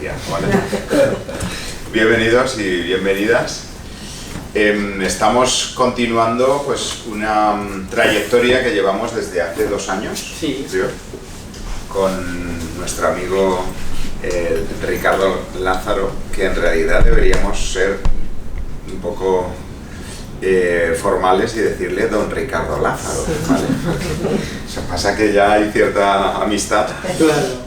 audiencia, ¿vale? Bienvenidos y bienvenidas. Estamos continuando pues una trayectoria que llevamos desde hace 2 años, sí, creo, con nuestro amigo Ricardo Lázaro, que en realidad deberíamos ser un poco formales y decirle don Ricardo Lázaro, ¿vale? O sea, pasa que ya hay cierta amistad. claro.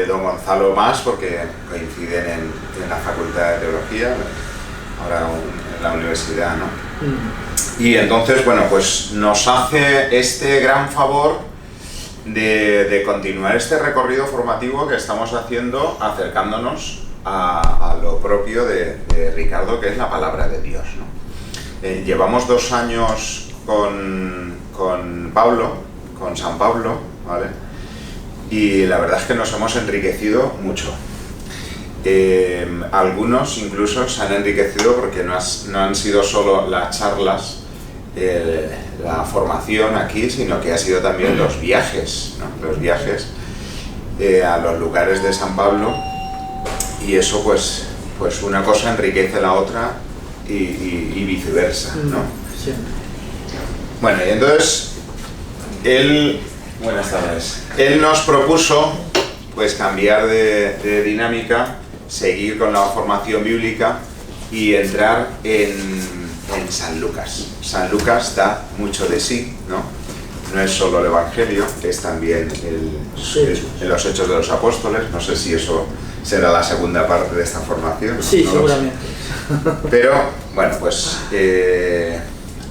Don Gonzalo más, porque coinciden en la Facultad de Teología, ahora en la universidad, ¿no? Y entonces, bueno, pues nos hace este gran favor de continuar este recorrido formativo que estamos haciendo, acercándonos a lo propio de Ricardo, que es la palabra de Dios, ¿no? Llevamos 2 años con Pablo, con San Pablo, ¿vale? Y la verdad es que nos hemos enriquecido mucho. Algunos incluso se han enriquecido porque no han sido solo las charlas, la formación aquí, sino que ha sido también los viajes, ¿no? Los viajes a los lugares de San Pablo, y eso pues una cosa enriquece la otra y viceversa, ¿no? Sí. Bueno, y entonces buenas tardes. Él nos propuso pues cambiar de dinámica, seguir con la formación bíblica y entrar en San Lucas. San Lucas da mucho de sí, ¿no? No es solo el Evangelio, es también los Hechos de los Apóstoles. No sé si eso será la segunda parte de esta formación. Sí, no seguramente. Pero, bueno, pues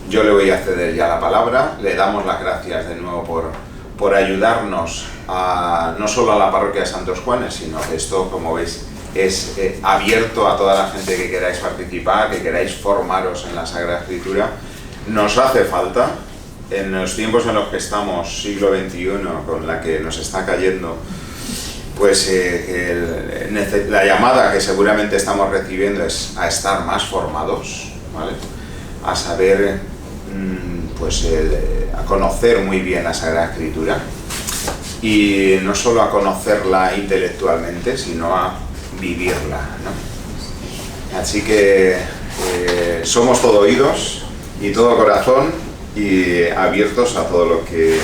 yo le voy a ceder ya la palabra. Le damos las gracias de nuevo por ayudarnos no solo a la parroquia de Santos Juanes, sino que esto, como veis, es abierto a toda la gente que queráis participar, que queráis formaros en la Sagrada Escritura. Nos hace falta, en los tiempos en los que estamos, siglo XXI, con la que nos está cayendo, pues la llamada que seguramente estamos recibiendo es a estar más formados, ¿vale? A saber, pues a conocer muy bien la Sagrada Escritura, y no solo a conocerla intelectualmente, sino a vivirla, ¿no? Así que somos todo oídos y todo corazón, y abiertos a todo lo que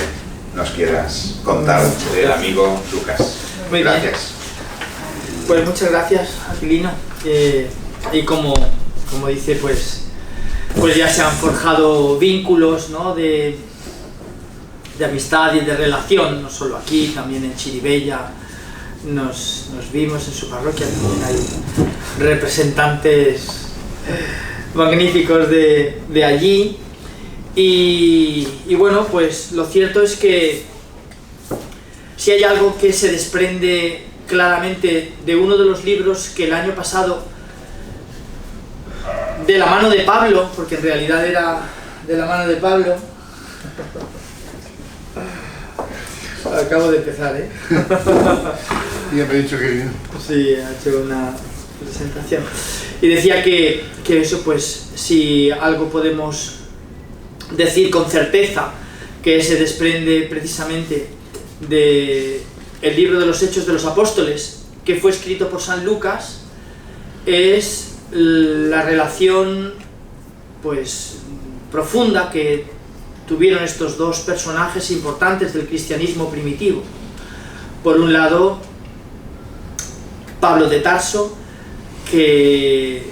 nos quieras contar del amigo Lucas. Muy gracias. Bien. Pues muchas gracias, Aquilino. Y como dice, pues ya se han forjado vínculos, ¿no? de amistad y de relación, no solo aquí, también en Chiribella. Nos vimos en su parroquia, también hay representantes magníficos de allí. Y bueno, pues lo cierto es que si hay algo que se desprende claramente de uno de los libros que el año pasado, de la mano de Pablo, porque en realidad era de la mano de Pablo, acabo de empezar, ¿eh? Ya me he dicho que bien. Sí, ha hecho una presentación. Y decía que eso, pues, si algo podemos decir con certeza que se desprende precisamente del libro de los Hechos de los Apóstoles, que fue escrito por San Lucas, es la relación, pues, profunda que tuvieron estos 2 personajes importantes del cristianismo primitivo. Por un lado, Pablo de Tarso, que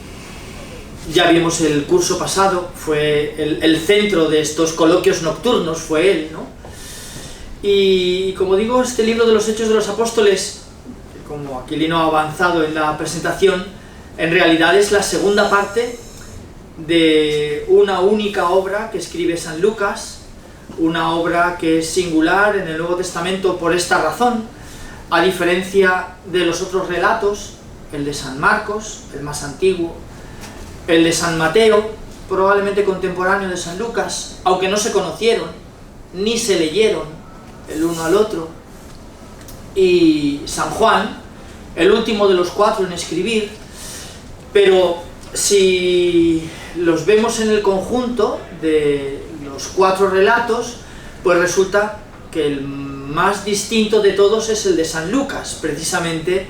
ya vimos el curso pasado, fue el centro de estos coloquios nocturnos, fue él, ¿no? Y como digo, este libro de los Hechos de los Apóstoles, como Aquilino ha avanzado en la presentación, en realidad es la segunda parte de una única obra que escribe San Lucas, una obra que es singular en el Nuevo Testamento por esta razón, a diferencia de los otros relatos, el de San Marcos, el más antiguo, el de San Mateo, probablemente contemporáneo de San Lucas, aunque no se conocieron, ni se leyeron el uno al otro, y San Juan, el último de los 4 en escribir, pero si los vemos en el conjunto de los 4 relatos, pues resulta que el más distinto de todos es el de San Lucas, precisamente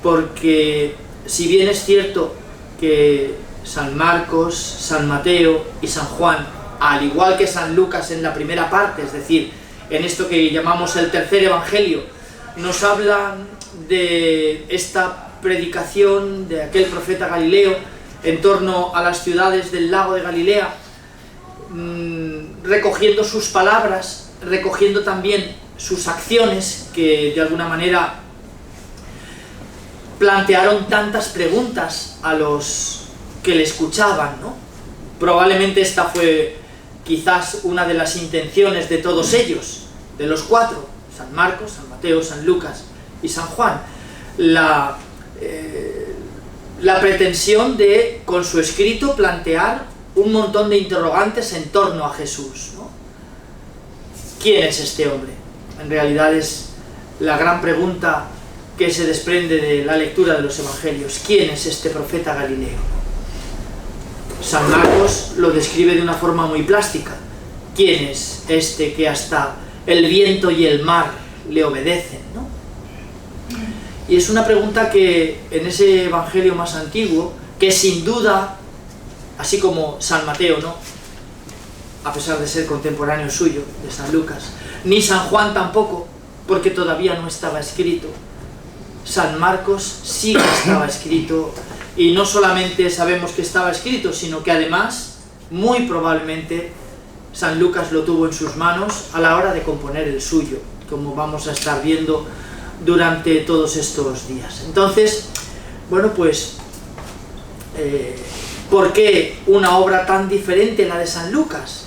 porque si bien es cierto que San Marcos, San Mateo y San Juan, al igual que San Lucas en la primera parte, es decir, en esto que llamamos el tercer evangelio, nos hablan de esta predicación de aquel profeta Galileo en torno a las ciudades del lago de Galilea, recogiendo sus palabras, recogiendo también sus acciones, que de alguna manera plantearon tantas preguntas a los que le escuchaban, ¿no? Probablemente esta fue quizás una de las intenciones de todos ellos, de los cuatro, San Marcos, San Mateo, San Lucas y San Juan, la pretensión de, con su escrito, plantear un montón de interrogantes en torno a Jesús, ¿no? ¿Quién es este hombre? En realidad es la gran pregunta que se desprende de la lectura de los evangelios. ¿Quién es este profeta Galileo? San Marcos lo describe de una forma muy plástica. ¿Quién es este que hasta el viento y el mar le obedecen, ¿no? Y es una pregunta que en ese evangelio más antiguo, que sin duda, así como San Mateo, ¿no?, a pesar de ser contemporáneo suyo, de San Lucas, ni San Juan tampoco, porque todavía no estaba escrito. San Marcos sí que estaba escrito, y no solamente sabemos que estaba escrito, sino que además, muy probablemente, San Lucas lo tuvo en sus manos a la hora de componer el suyo, como vamos a estar viendo durante todos estos días. Entonces, bueno, pues, ¿por qué una obra tan diferente a la de San Lucas?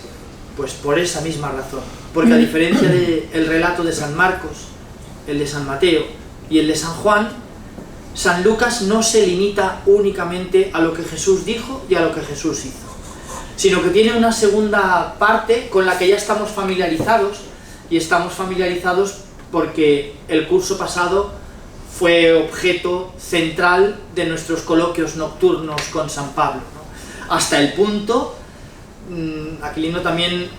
Pues por esa misma razón, porque a diferencia del relato de San Marcos, el de San Mateo y el de San Juan, San Lucas no se limita únicamente a lo que Jesús dijo y a lo que Jesús hizo, sino que tiene una segunda parte con la que ya estamos familiarizados, y estamos familiarizados porque el curso pasado fue objeto central de nuestros coloquios nocturnos con San Pablo, ¿no? Hasta el punto, Aquilino también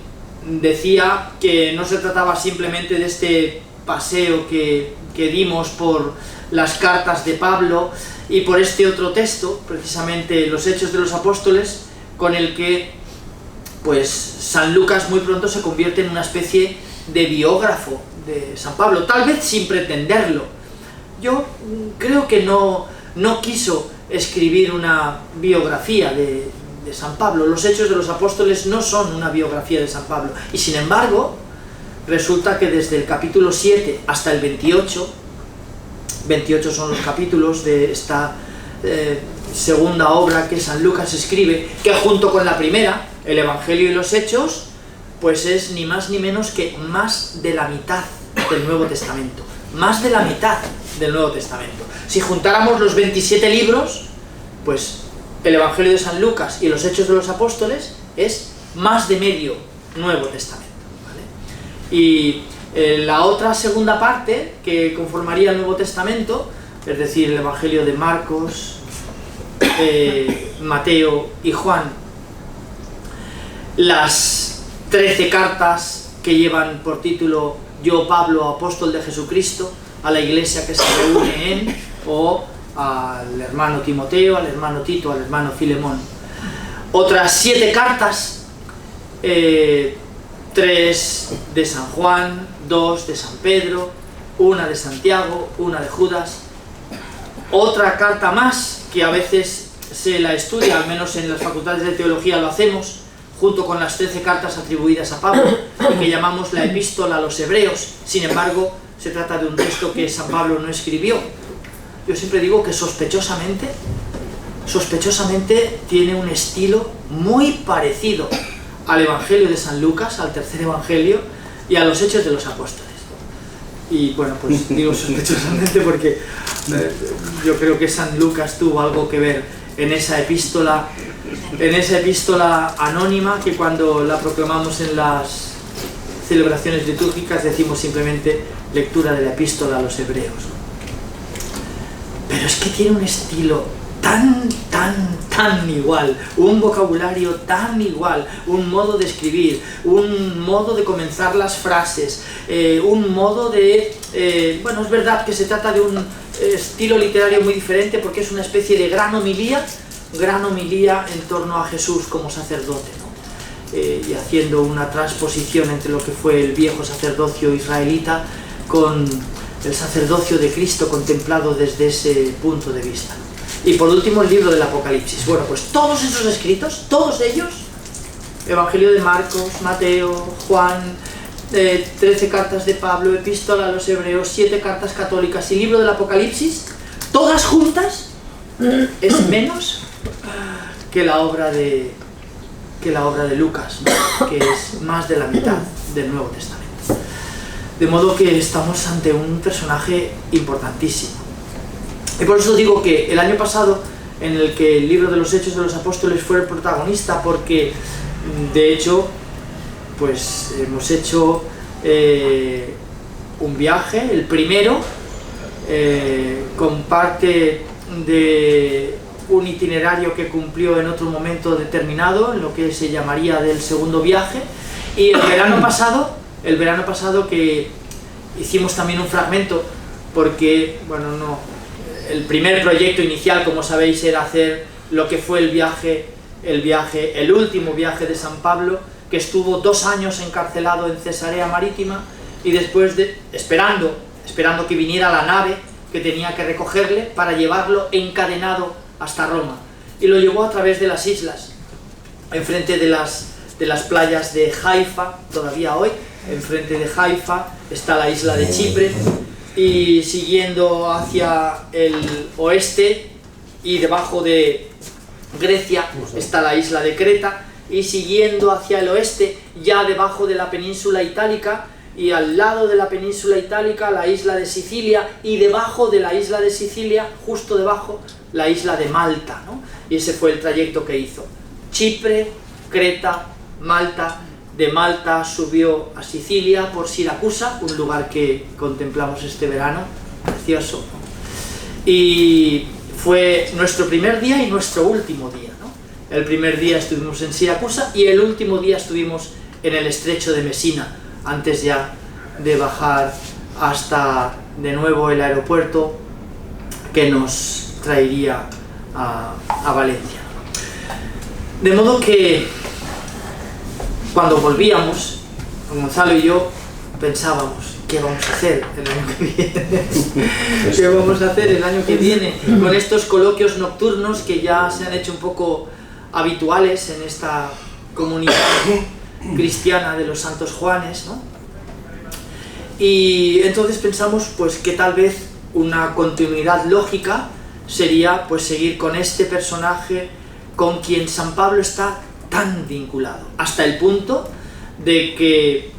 decía que no se trataba simplemente de este paseo que dimos por las cartas de Pablo y por este otro texto, precisamente los Hechos de los Apóstoles, con el que pues San Lucas muy pronto se convierte en una especie de biógrafo de San Pablo, tal vez sin pretenderlo. Yo creo que no quiso escribir una biografía de San Pablo. Los Hechos de los Apóstoles no son una biografía de San Pablo, y sin embargo resulta que desde el capítulo 7 hasta el 28 son los capítulos de esta segunda obra que San Lucas escribe, que junto con la primera, el Evangelio y los Hechos, pues es ni más ni menos que más de la mitad del Nuevo Testamento. Más de la mitad del Nuevo Testamento. Si juntáramos los 27 libros, pues el Evangelio de San Lucas y los Hechos de los Apóstoles es más de medio Nuevo Testamento, ¿vale? Y la otra segunda parte que conformaría el Nuevo Testamento, es decir, el Evangelio de Marcos, Mateo y Juan, las 13 cartas que llevan por título Yo, Pablo, apóstol de Jesucristo, a la iglesia que se reúne en, o al hermano Timoteo, al hermano Tito, al hermano Filemón. Otras 7 cartas, 3 de San Juan, 2 de San Pedro, 1 de Santiago, 1 de Judas. Otra carta más, que a veces se la estudia, al menos en las facultades de teología lo hacemos, junto con las 13 cartas atribuidas a Pablo, y que llamamos la epístola a los hebreos. Sin embargo, se trata de un texto que San Pablo no escribió. Yo siempre digo que sospechosamente tiene un estilo muy parecido al Evangelio de San Lucas, al tercer Evangelio, y a los Hechos de los Apóstoles. Y bueno, pues digo sospechosamente porque yo creo que San Lucas tuvo algo que ver en esa epístola anónima, que cuando la proclamamos en las celebraciones litúrgicas decimos simplemente lectura de la epístola a los hebreos. Pero es que tiene un estilo tan tan igual, un vocabulario tan igual, un modo de escribir, un modo de comenzar las frases, un modo de... bueno, es verdad que se trata de un estilo literario muy diferente porque es una especie de gran homilía en torno a Jesús como sacerdote, ¿no? Y haciendo una transposición entre lo que fue el viejo sacerdocio israelita con el sacerdocio de Cristo contemplado desde ese punto de vista. Y por último el libro del Apocalipsis. Bueno, pues todos esos escritos, todos ellos, Evangelio de Marcos, Mateo, Juan, 13 cartas de Pablo, Epístola a los Hebreos, 7 cartas católicas y libro del Apocalipsis, todas juntas, es menos que la obra de Lucas, ¿no? Que es más de la mitad del Nuevo Testamento. De modo que estamos ante un personaje importantísimo. Y por eso digo que el año pasado, en el que el libro de los Hechos de los Apóstoles fue el protagonista, porque de hecho pues hemos hecho un viaje, el primero, con parte de un itinerario que cumplió en otro momento determinado, en lo que se llamaría del segundo viaje, y el verano pasado que hicimos también un fragmento, porque, bueno, el primer proyecto inicial, como sabéis, era hacer lo que fue el último viaje de San Pablo, que estuvo 2 años encarcelado en Cesarea Marítima, y después esperando que viniera la nave que tenía que recogerle para llevarlo encadenado hasta Roma. Y lo llevó a través de las islas, enfrente de las playas de Haifa, todavía hoy, enfrente de Haifa está la isla de Chipre, y siguiendo hacia el oeste y debajo de Grecia está la isla de Creta, y siguiendo hacia el oeste, ya debajo de la península itálica, y al lado de la península itálica la isla de Sicilia, y debajo de la isla de Sicilia, justo debajo, la isla de Malta, ¿no? Y ese fue el trayecto que hizo: Chipre, Creta, Malta. De Malta subió a Sicilia por Siracusa, un lugar que contemplamos este verano, precioso, ¿no? Y fue nuestro primer día y nuestro último día, ¿no? El primer día estuvimos en Siracusa y el último día estuvimos en el estrecho de Mesina, antes ya de bajar hasta de nuevo el aeropuerto que nos traería a Valencia. De modo que cuando volvíamos, Gonzalo y yo pensábamos: ¿qué vamos a hacer el año que viene? ¿Qué vamos a hacer el año que viene con estos coloquios nocturnos que ya se han hecho un poco habituales en esta comunidad cristiana de los Santos Juanes, ¿no? Y entonces pensamos pues que tal vez una continuidad lógica sería pues seguir con este personaje con quien San Pablo está tan vinculado, hasta el punto de que,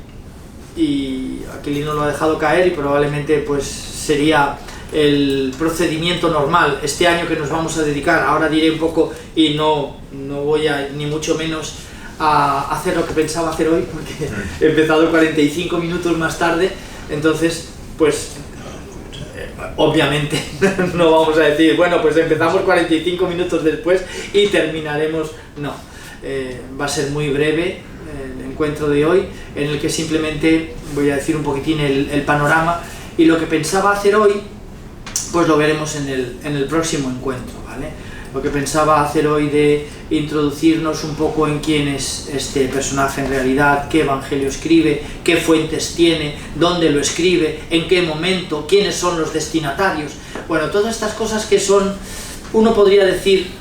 y Aquilino lo ha dejado caer y probablemente pues sería el procedimiento normal este año que nos vamos a dedicar, ahora diré un poco, y no voy a ni mucho menos a hacer lo que pensaba hacer hoy, porque he empezado 45 minutos más tarde, entonces pues obviamente no vamos a decir, bueno, pues empezamos 45 minutos después y terminaremos, no. Va a ser muy breve el encuentro de hoy, en el que simplemente voy a decir un poquitín el panorama, y lo que pensaba hacer hoy pues lo veremos en el próximo encuentro, ¿vale? Lo que pensaba hacer hoy de introducirnos un poco en quién es este personaje en realidad, qué evangelio escribe, qué fuentes tiene, dónde lo escribe, en qué momento, quiénes son los destinatarios, bueno, todas estas cosas que son, uno podría decir,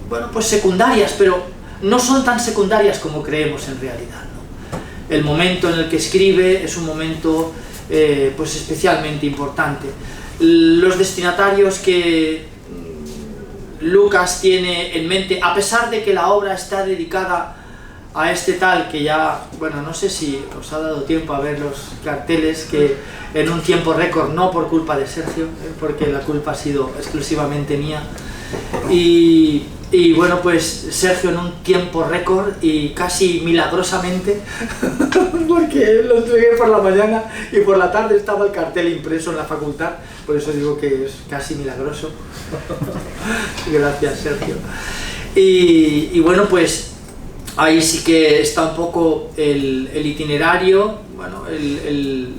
bueno, pues secundarias, pero no son tan secundarias como creemos en realidad, ¿no? El momento en el que escribe es un momento pues especialmente importante. Los destinatarios que Lucas tiene en mente, a pesar de que la obra está dedicada a este tal que ya, bueno, no sé si os ha dado tiempo a ver los carteles, que en un tiempo récord, no por culpa de Sergio, porque la culpa ha sido exclusivamente mía, y Y bueno, pues Sergio en un tiempo récord y casi milagrosamente, porque lo entregué por la mañana y por la tarde estaba el cartel impreso en la facultad, por eso digo que es casi milagroso. Gracias, Sergio. Y bueno, pues ahí sí que está un poco el itinerario, bueno,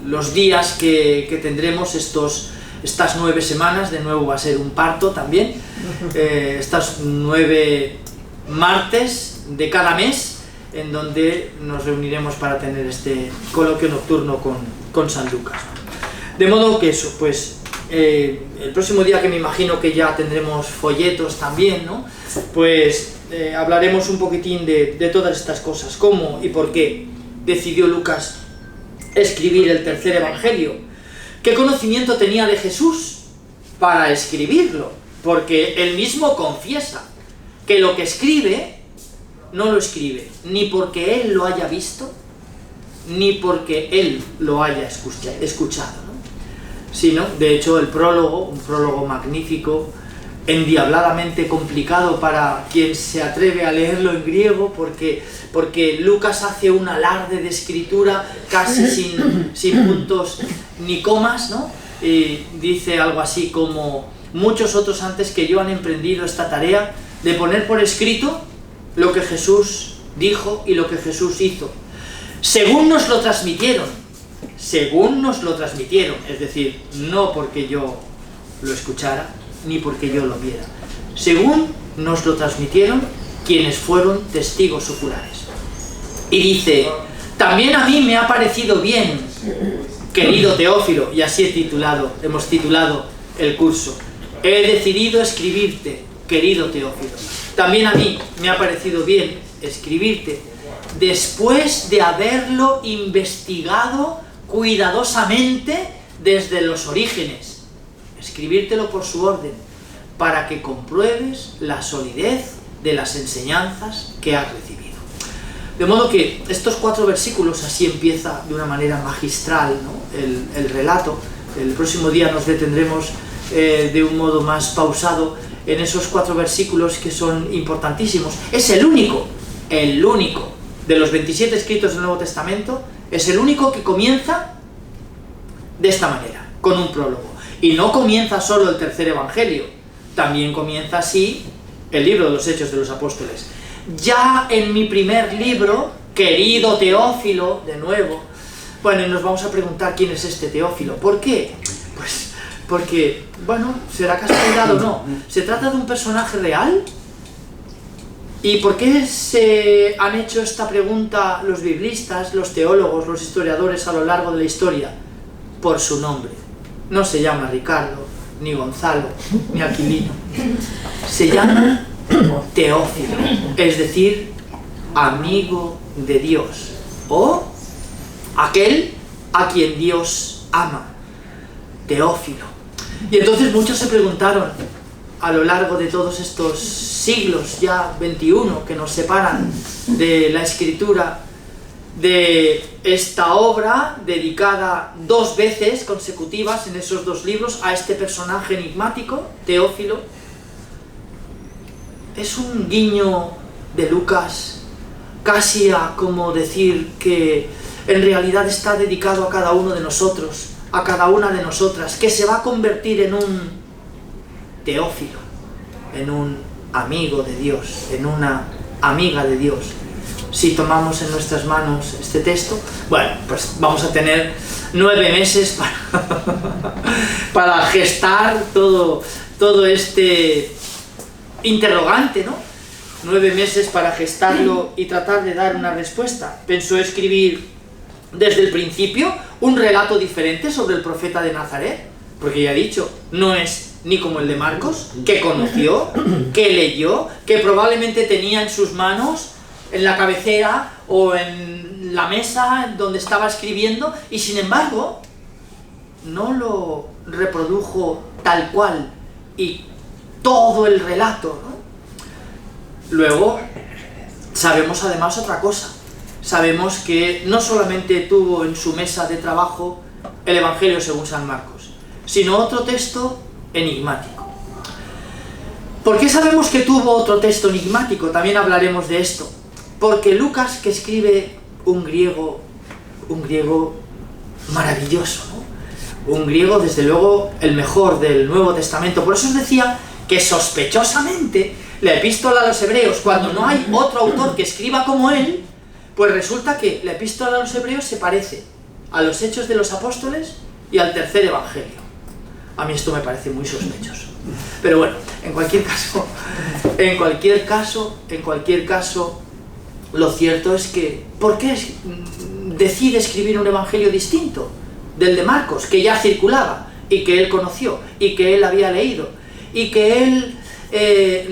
los días que tendremos estas 9 semanas. De nuevo va a ser un parto también, estas 9 martes de cada mes, en donde nos reuniremos para tener este coloquio nocturno con San Lucas. De modo que eso, pues el próximo día, que me imagino que ya tendremos folletos también, ¿no? Pues hablaremos un poquitín de todas estas cosas, cómo y por qué decidió Lucas escribir el tercer evangelio, qué conocimiento tenía de Jesús para escribirlo, porque él mismo confiesa que lo que escribe no lo escribe ni porque él lo haya visto ni porque él lo haya escuchado, ¿no? Sino, de hecho, el prólogo, un prólogo magnífico, endiabladamente complicado para quien se atreve a leerlo en griego, porque Lucas hace un alarde de escritura casi sin puntos ni comas, ¿no? Y dice algo así como: muchos otros antes que yo han emprendido esta tarea de poner por escrito lo que Jesús dijo y lo que Jesús hizo, según nos lo transmitieron, es decir, no porque yo lo escuchara ni porque yo lo viera, según nos lo transmitieron quienes fueron testigos oculares. Y dice: también a mí me ha parecido bien, querido Teófilo, y así hemos titulado el curso, he decidido escribirte, querido Teófilo, también a mí me ha parecido bien escribirte, después de haberlo investigado cuidadosamente desde los orígenes, escribírtelo por su orden, para que compruebes la solidez de las enseñanzas que has recibido. De modo que estos 4 versículos, así empieza de una manera magistral, ¿no?, el relato. El próximo día nos detendremos de un modo más pausado en esos 4 versículos que son importantísimos. Es el único de los 27 escritos del Nuevo Testamento, es el único que comienza de esta manera, con un prólogo. Y no comienza solo el tercer evangelio, también comienza así el libro de los Hechos de los Apóstoles. Ya en mi primer libro, querido Teófilo, de nuevo, bueno, y nos vamos a preguntar quién es este Teófilo. ¿Por qué? Pues porque, bueno, será casualidad o no, se trata de un personaje real. ¿Y por qué se han hecho esta pregunta los biblistas, los teólogos, los historiadores a lo largo de la historia? Por su nombre. No se llama Ricardo, ni Gonzalo, ni Aquilino. Se llama Teófilo, es decir, amigo de Dios, o aquel a quien Dios ama, Teófilo. Y entonces muchos se preguntaron, a lo largo de todos estos siglos, ya 21, que nos separan de la escritura, de esta obra dedicada 2 veces consecutivas en esos 2 libros a este personaje enigmático, Teófilo. Es un guiño de Lucas, casi a como decir que en realidad está dedicado a cada uno de nosotros, a cada una de nosotras, que se va a convertir en un Teófilo, en un amigo de Dios, en una amiga de Dios. Si tomamos en nuestras manos este texto, bueno, pues vamos a tener 9 meses para gestar todo este interrogante, ¿no? 9 meses para gestarlo y tratar de dar una respuesta. Pensó escribir desde el principio un relato diferente sobre el profeta de Nazaret, porque ya he dicho, no es ni como el de Marcos, que conoció, que leyó, que probablemente tenía en sus manos, en la cabecera o en la mesa donde estaba escribiendo, y sin embargo no lo reprodujo tal cual y todo el relato, ¿no? Luego sabemos además otra cosa, sabemos que no solamente tuvo en su mesa de trabajo el Evangelio según San Marcos, sino otro texto enigmático. ¿Por qué sabemos que tuvo otro texto enigmático? También hablaremos de esto. Porque Lucas, que escribe un griego maravilloso, ¿no? Un griego, desde luego, el mejor del Nuevo Testamento. Por eso os decía que sospechosamente la epístola a los hebreos, cuando no hay otro autor que escriba como él, pues resulta que la epístola a los hebreos se parece a los Hechos de los Apóstoles y al tercer evangelio. A mí esto me parece muy sospechoso. Pero bueno, en cualquier caso, lo cierto es que, ¿por qué decide escribir un evangelio distinto del de Marcos, que ya circulaba, y que él conoció, y que él había leído, y que él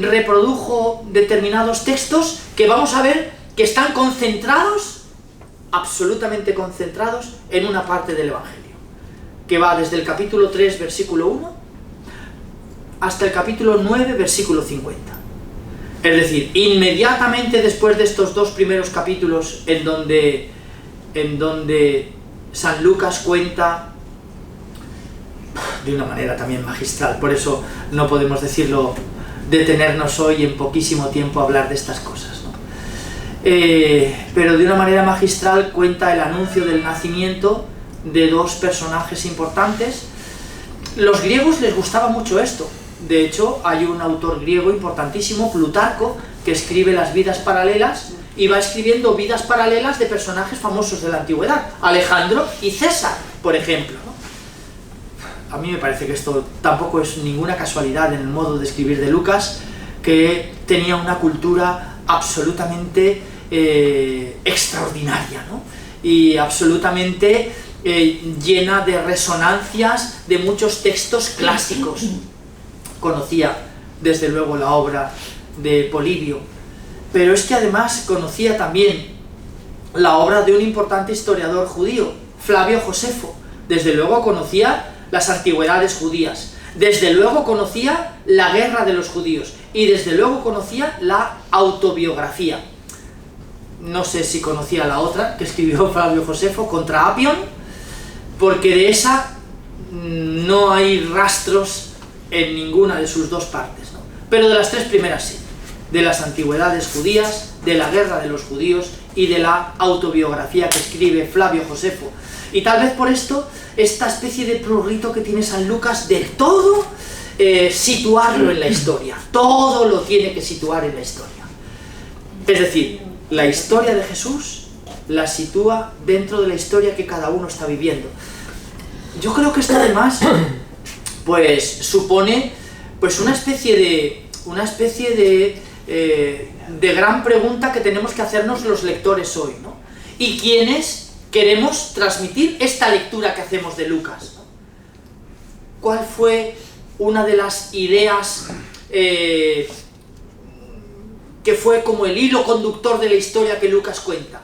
reprodujo determinados textos que vamos a ver que están concentrados, absolutamente concentrados, en una parte del evangelio, que va desde el capítulo 3, versículo 1, hasta el capítulo 9, versículo 50. Es decir, inmediatamente después de estos dos primeros capítulos en donde San Lucas cuenta de una manera también magistral, por eso no podemos detenernos hoy en poquísimo tiempo a hablar de estas cosas, ¿no? Pero de una manera magistral cuenta el anuncio del nacimiento de dos personajes importantes. Los griegos les gustaba mucho esto. De hecho, hay un autor griego importantísimo, Plutarco, que escribe las vidas paralelas y va escribiendo vidas paralelas de personajes famosos de la antigüedad, Alejandro y César, por ejemplo, ¿no? A mí me parece que esto tampoco es ninguna casualidad en el modo de escribir de Lucas, que tenía una cultura absolutamente extraordinaria, ¿no? Y absolutamente llena de resonancias de muchos textos clásicos. Conocía, desde luego, la obra de Polibio, pero es que además conocía también la obra de un importante historiador judío, Flavio Josefo. Desde luego conocía las antigüedades judías, desde luego conocía la guerra de los judíos y desde luego conocía la autobiografía. No sé si conocía la otra que escribió Flavio Josefo, Contra Apion, porque de esa no hay rastros en ninguna de sus dos partes, ¿no? Pero de las tres primeras sí, de las antigüedades judías, de la guerra de los judíos y de la autobiografía que escribe Flavio Josefo. Y tal vez por esto, esta especie de prurito que tiene San Lucas de todo situarlo en la historia, todo lo tiene que situar en la historia. Es decir, la historia de Jesús la sitúa dentro de la historia que cada uno está viviendo. Yo creo que esto además pues supone pues una especie de gran pregunta que tenemos que hacernos los lectores hoy, ¿no? Y quienes queremos transmitir esta lectura que hacemos de Lucas, ¿no? ¿Cuál fue una de las ideas que fue como el hilo conductor de la historia que Lucas cuenta?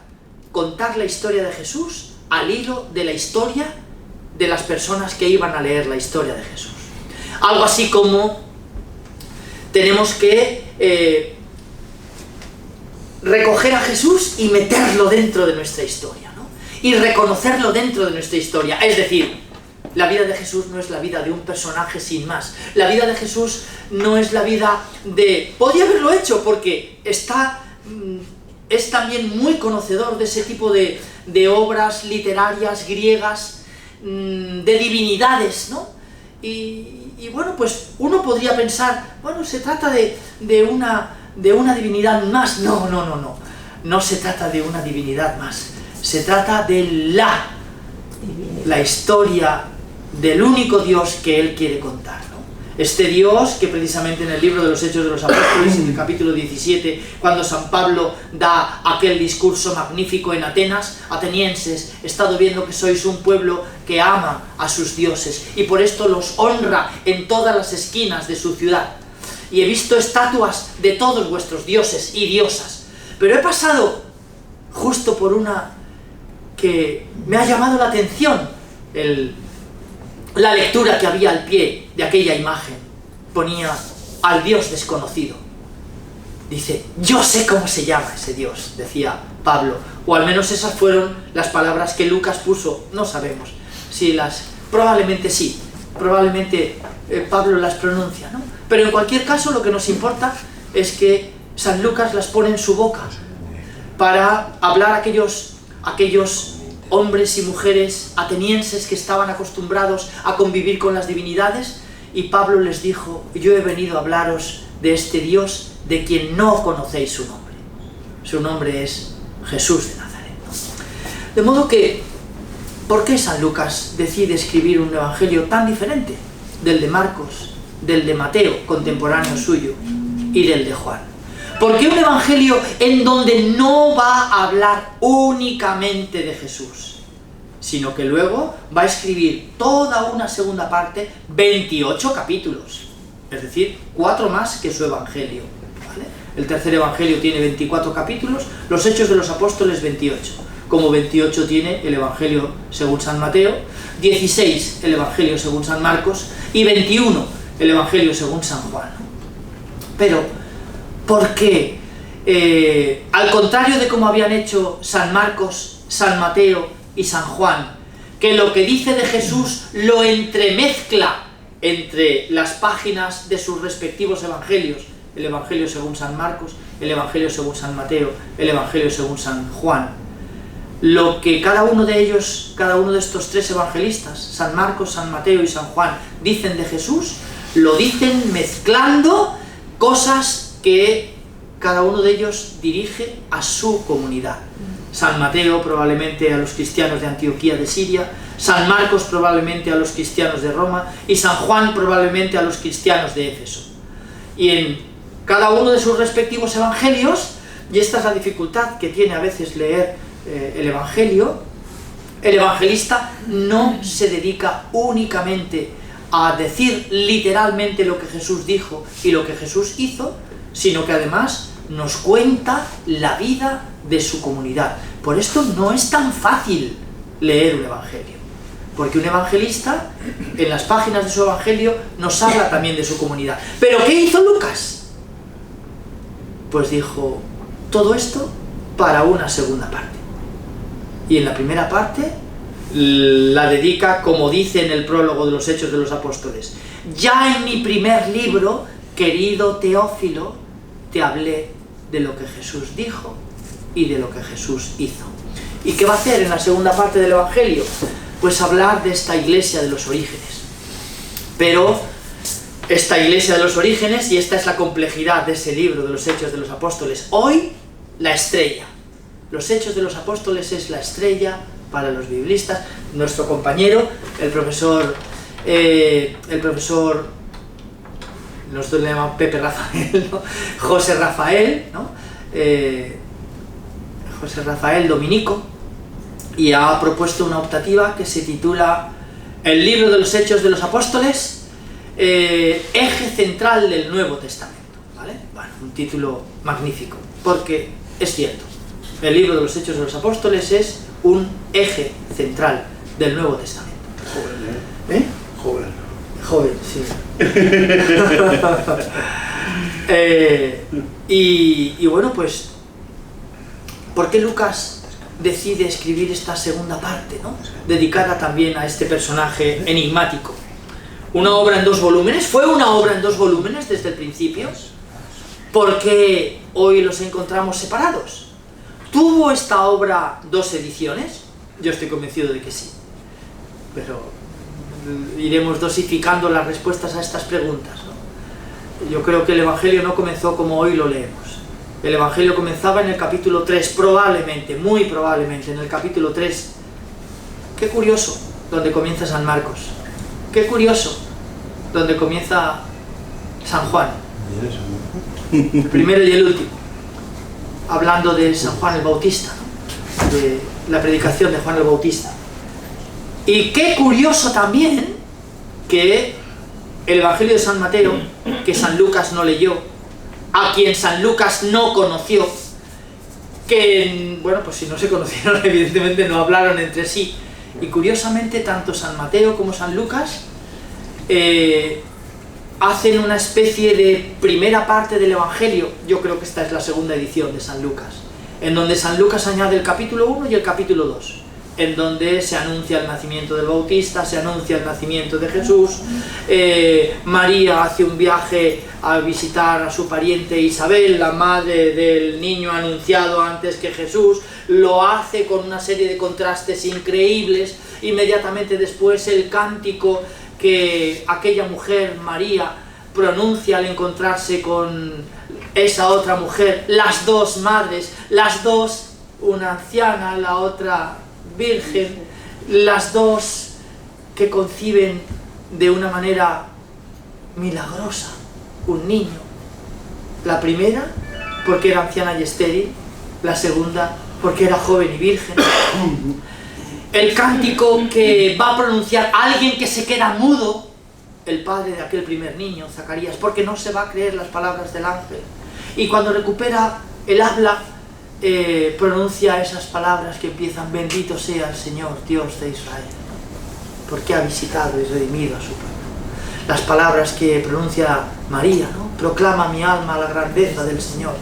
Contar la historia de Jesús al hilo de la historia de las personas que iban a leer la historia de Jesús. Algo así como tenemos que recoger a Jesús y meterlo dentro de nuestra historia, ¿no? Y reconocerlo dentro de nuestra historia. Es decir, la vida de Jesús no es la vida de un personaje sin más. La vida de Jesús no es la vida de... Podía haberlo hecho porque es también muy conocedor de ese tipo de obras literarias griegas, de divinidades, ¿no? Y bueno, pues uno podría pensar, bueno, se trata de una divinidad más. No. No se trata de una divinidad más. Se trata de la historia del único Dios que Él quiere contar, ¿no? Este Dios que precisamente en el libro de los Hechos de los Apóstoles, en el capítulo 17, cuando San Pablo da aquel discurso magnífico en Atenas: atenienses, he estado viendo que sois un pueblo que ama a sus dioses y por esto los honra en todas las esquinas de su ciudad. Y he visto estatuas de todos vuestros dioses y diosas, pero he pasado justo por una que me ha llamado la atención. La lectura que había al pie de aquella imagen ponía al Dios desconocido. Dice, yo sé cómo se llama ese Dios, decía Pablo, o al menos esas fueron las palabras que Lucas puso. No sabemos si probablemente sí, probablemente Pablo las pronuncia, ¿no? Pero en cualquier caso lo que nos importa es que San Lucas las pone en su boca para hablar a aquellos hombres y mujeres atenienses que estaban acostumbrados a convivir con las divinidades, y Pablo les dijo: yo he venido a hablaros de este Dios de quien no conocéis su nombre. Su nombre es Jesús de Nazaret. De modo que, ¿por qué San Lucas decide escribir un evangelio tan diferente del de Marcos, del de Mateo, contemporáneo suyo, y del de Juan? ¿Por qué un evangelio en donde no va a hablar únicamente de Jesús, sino que luego va a escribir toda una segunda parte, 28 capítulos, es decir, 4 más que su evangelio, ¿vale? El tercer evangelio tiene 24 capítulos, los Hechos de los Apóstoles 28, como 28 tiene el evangelio según San Mateo, 16 el evangelio según San Marcos y 21 el evangelio según San Juan. Pero ¿por qué? Al contrario de como habían hecho San Marcos, San Mateo y San Juan, que lo que dice de Jesús lo entremezcla entre las páginas de sus respectivos evangelios, el evangelio según San Marcos, el evangelio según San Mateo, el evangelio según San Juan. Lo que cada uno de ellos, cada uno de estos 3 evangelistas, San Marcos, San Mateo y San Juan, dicen de Jesús, lo dicen mezclando cosas que cada uno de ellos dirige a su comunidad. San Mateo probablemente a los cristianos de Antioquía de Siria, San Marcos probablemente a los cristianos de Roma y San Juan probablemente a los cristianos de Éfeso. Y en cada uno de sus respectivos evangelios, y esta es la dificultad que tiene a veces leer el evangelio, el evangelista no se dedica únicamente a decir literalmente lo que Jesús dijo y lo que Jesús hizo, sino que además nos cuenta la vida de su comunidad. Por esto no es tan fácil leer un evangelio, porque un evangelista en las páginas de su evangelio nos habla también de su comunidad. ¿Pero qué hizo Lucas? Pues dijo: todo esto para una segunda parte. Y en la primera parte la dedica, como dice en el prólogo de los Hechos de los Apóstoles: ya en mi primer libro, querido Teófilo, te hablé de lo que Jesús dijo y de lo que Jesús hizo. ¿Y qué va a hacer en la segunda parte del Evangelio? Pues hablar de esta iglesia de los orígenes. Pero esta iglesia de los orígenes, y esta es la complejidad de ese libro de los Hechos de los Apóstoles, hoy la estrella. Los Hechos de los Apóstoles es la estrella para los biblistas. Nuestro compañero, el profesor nosotros le llamamos Pepe Rafael, ¿no? José Rafael, ¿no? José Rafael Dominico, y ha propuesto una optativa que se titula El libro de los Hechos de los Apóstoles, eje central del Nuevo Testamento, ¿vale? Bueno, un título magnífico, porque es cierto, el libro de los Hechos de los Apóstoles es un eje central del Nuevo Testamento. Joven, ¿eh? Joven. Joven, sí. Y bueno, pues, ¿por qué Lucas decide escribir esta segunda parte, ¿no? Dedicada también a este personaje enigmático? Una obra en 2 volúmenes, fue una obra en 2 volúmenes desde el principio. ¿Por qué hoy los encontramos separados? ¿Tuvo esta obra 2 ediciones? Yo estoy convencido de que sí, pero iremos dosificando las respuestas a estas preguntas, ¿no? Yo creo que el Evangelio no comenzó como hoy lo leemos. El Evangelio comenzaba en el capítulo 3, probablemente, muy probablemente, en el capítulo 3. Qué curioso, donde comienza San Marcos. Qué curioso, donde comienza San Juan. El primero y el último, hablando de San Juan el Bautista, ¿no? De la predicación de Juan el Bautista. Y qué curioso también que el Evangelio de San Mateo, que San Lucas no leyó, a quien San Lucas no conoció, que, bueno, pues si no se conocieron, evidentemente no hablaron entre sí. Y curiosamente, tanto San Mateo como San Lucas hacen una especie de primera parte del Evangelio. Yo creo que esta es la segunda edición de San Lucas, en donde San Lucas añade el capítulo 1 y el capítulo 2. en donde se anuncia el nacimiento del Bautista, se anuncia el nacimiento de Jesús. María hace un viaje a visitar a su pariente Isabel, la madre del niño anunciado antes que Jesús. Lo hace con una serie de contrastes increíbles. Inmediatamente después el cántico que aquella mujer, María, pronuncia al encontrarse con esa otra mujer, las dos madres, las dos, una anciana, la otra virgen, las dos que conciben de una manera milagrosa un niño. La primera porque era anciana y estéril, la segunda porque era joven y virgen. El cántico que va a pronunciar alguien que se queda mudo, el padre de aquel primer niño, Zacarías, porque no se va a creer las palabras del ángel. Y cuando recupera el habla, pronuncia esas palabras que empiezan: bendito sea el Señor, Dios de Israel, porque ha visitado y redimido a su pueblo. Las palabras que pronuncia María, ¿no? Proclama mi alma la grandeza del Señor.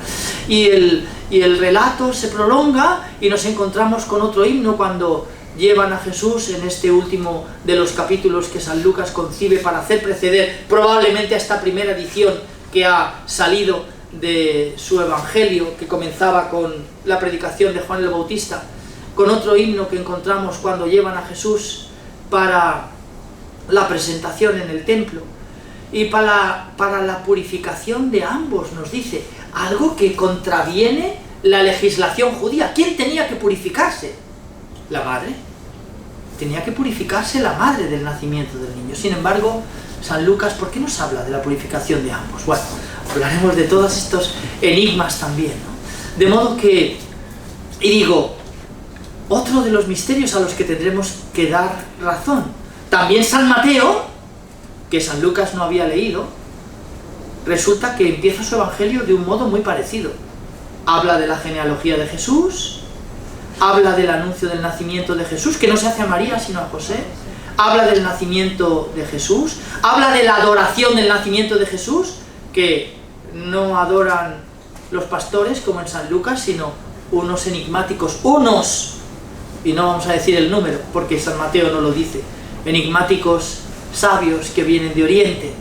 Y el relato se prolonga y nos encontramos con otro himno cuando llevan a Jesús en este último de los capítulos que San Lucas concibe para hacer preceder probablemente a esta primera edición que ha salido de su evangelio, que comenzaba con la predicación de Juan el Bautista, con otro himno que encontramos cuando llevan a Jesús para la presentación en el templo y para la purificación de ambos. Nos dice algo que contraviene la legislación judía. ¿Quién tenía que purificarse? La madre. Tenía que purificarse la madre del nacimiento del niño. Sin embargo, San Lucas, ¿por qué nos habla de la purificación de ambos? Bueno, hablaremos de todos estos enigmas también, ¿no? De modo que, y digo, otro de los misterios a los que tendremos que dar razón. También San Mateo, que San Lucas no había leído, resulta que empieza su evangelio de un modo muy parecido. Habla de la genealogía de Jesús, habla del anuncio del nacimiento de Jesús, que no se hace a María sino a José, habla del nacimiento de Jesús, habla de la adoración del nacimiento de Jesús, que no adoran los pastores como en San Lucas, sino unos enigmáticos, y no vamos a decir el número porque San Mateo no lo dice, enigmáticos sabios que vienen de Oriente.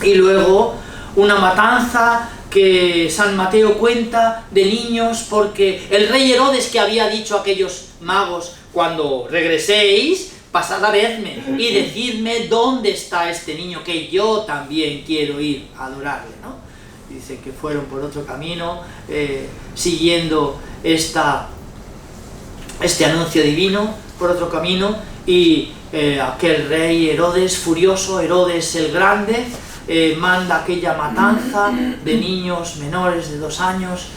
Y luego una matanza que San Mateo cuenta de niños, porque el rey Herodes, que había dicho a aquellos magos: cuando regreséis, pasad a verme y decidme dónde está este niño, que yo también quiero ir a adorarle, ¿no? Y dice que fueron por otro camino, siguiendo este anuncio divino, por otro camino, y aquel rey Herodes, furioso, Herodes el Grande, manda aquella matanza de niños menores de 2 años.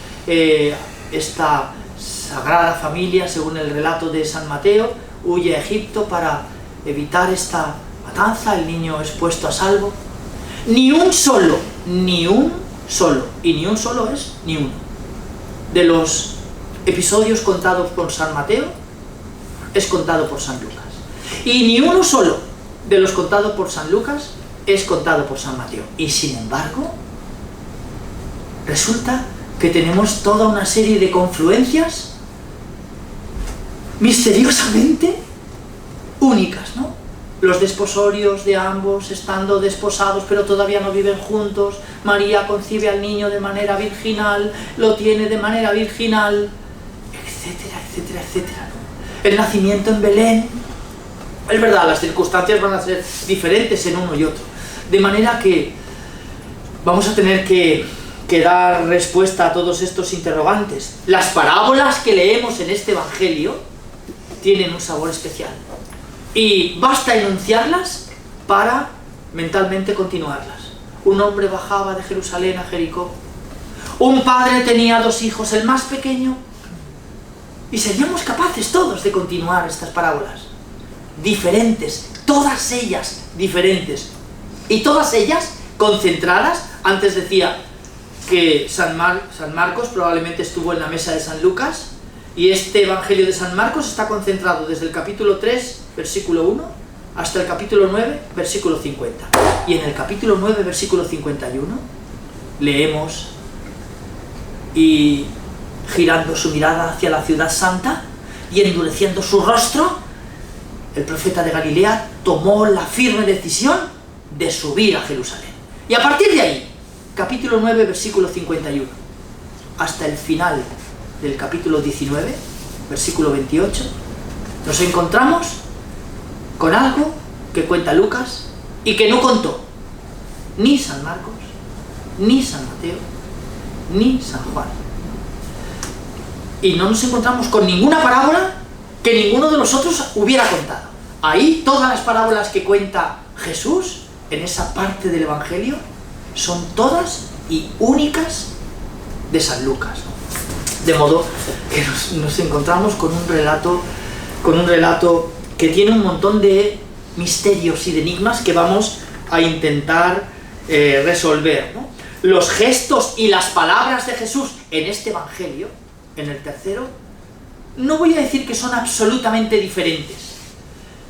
Esta sagrada familia, según el relato de San Mateo, huye a Egipto para evitar esta matanza. El niño es puesto a salvo. Ni un solo, y ni un solo es ni uno de los episodios contados por San Mateo es contado por San Lucas. Y ni uno solo de los contados por San Lucas es contado por San Mateo. Y sin embargo, resulta que tenemos toda una serie de confluencias misteriosamente únicas, ¿no? Los desposorios de ambos, estando desposados pero todavía no viven juntos. María concibe al niño de manera virginal, lo tiene de manera virginal, etcétera, etcétera, etcétera, ¿no? El nacimiento en Belén. Es verdad, las circunstancias van a ser diferentes en uno y otro, de manera que vamos a tener que dar respuesta a todos estos interrogantes. Las parábolas que leemos en este evangelio tienen un sabor especial y basta enunciarlas para mentalmente continuarlas. Un hombre bajaba de Jerusalén a Jericó. Un padre tenía 2 hijos, el más pequeño, y seríamos capaces todos de continuar estas parábolas. Diferentes, todas ellas diferentes, y todas ellas concentradas. Antes decía que San Marcos probablemente estuvo en la mesa de San Lucas, y este evangelio de San Marcos está concentrado desde el capítulo 3, versículo 1, hasta el capítulo 9, versículo 50. Y en el capítulo 9, versículo 51, leemos: y girando su mirada hacia la ciudad santa, y endureciendo su rostro, el profeta de Galilea tomó la firme decisión de subir a Jerusalén. Y a partir de ahí, capítulo 9, versículo 51, hasta el final del capítulo 19, versículo 28, nos encontramos con algo que cuenta Lucas y que no contó ni San Marcos, ni San Mateo, ni San Juan. Y no nos encontramos con ninguna parábola que ninguno de los otros hubiera contado. Ahí todas las parábolas que cuenta Jesús en esa parte del Evangelio son todas y únicas de San Lucas, ¿no? De modo que nos encontramos con un relato que tiene un montón de misterios y de enigmas que vamos a intentar resolver, ¿no? Los gestos y las palabras de Jesús en este Evangelio, en el tercero, no voy a decir que son absolutamente diferentes,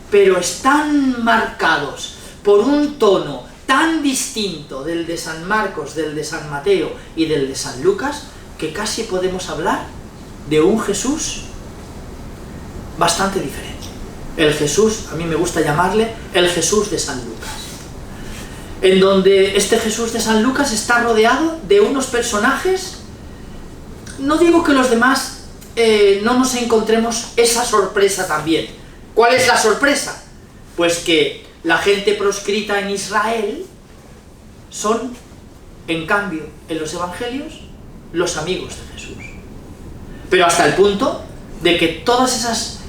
pero están marcados por un tono tan distinto del de San Marcos, del de San Mateo y del de San Lucas, que casi podemos hablar de un Jesús bastante diferente. El Jesús, a mí me gusta llamarle el Jesús de San Lucas, en donde este Jesús de San Lucas está rodeado de unos personajes. No digo que los demás no nos encontremos esa sorpresa también. ¿Cuál es la sorpresa? Pues que la gente proscrita en Israel son, en cambio, en los evangelios, los amigos de Jesús. Pero hasta el punto de que todos